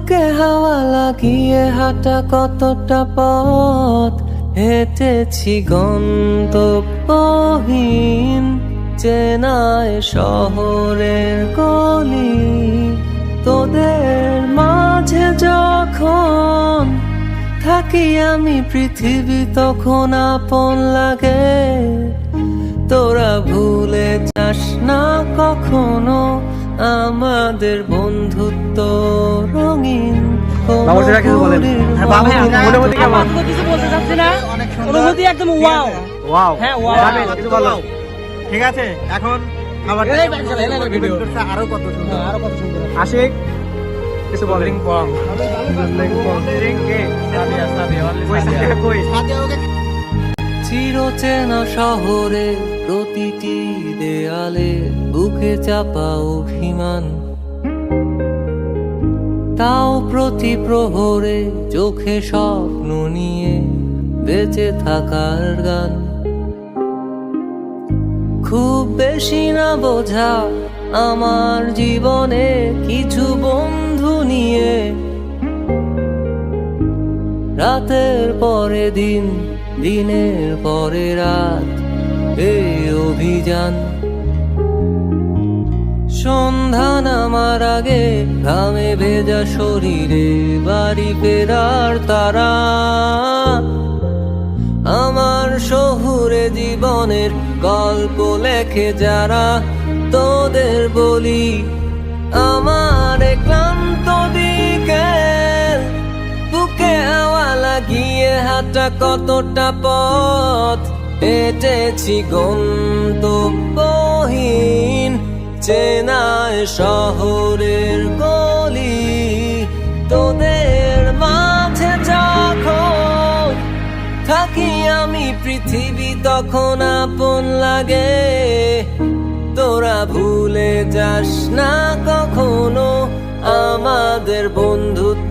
বুকে হাওয়া লাগিয়ে হাঁটা কতটা পথ হেঁটেছি গন্তব্যহীন চেনায় শহরের গলি। তোদের মাঝে যখন থাকি আমি পৃথিবী তখন আপন লাগে। তোরা ভুলে যাস না কখনো আমাদের বন্ধুত্ব রঙিন। অনুভূতি একদম ওয়াও ওয়াও, হ্যাঁ ওয়াও। ঠিক আছে, এখন আবার আরো কত সুন্দর, আরো কত সুন্দর। আশিক কিছু বলেন। চিরচেনা শহরে প্রতিটি দেয়ালে বুকে চাপা অভিমান, তাও প্রতি প্রহরে চোখে স্বপ্ন নিয়ে বেঁচে থাকার গান। খুব বেশি না বোঝা আমার জীবনে কিছু বন্ধু নিয়ে রাতের পরে দিন, দিনের পরে রাত এই অভিযান। সন্ধ্যা নামার আগে ঘামে ভেজা শরীরে বাড়ি ফেরার তারা। আমার শহুরে জীবনের গল্প লেখে যারা, তোদের বলি আমার ক্লান্ত বিকেল বুকে হাওয়া লাগিয়ে হাঁটা কতটা পথ হেঁটেছি গন্তব্যহীন চেনায় শহরের গলি। তোদের মাঝে যখন থাকি আমি পৃথিবী তখন আপন লাগে। তোরা ভুলে যাস না কখনো আমাদের বন্ধুত্ব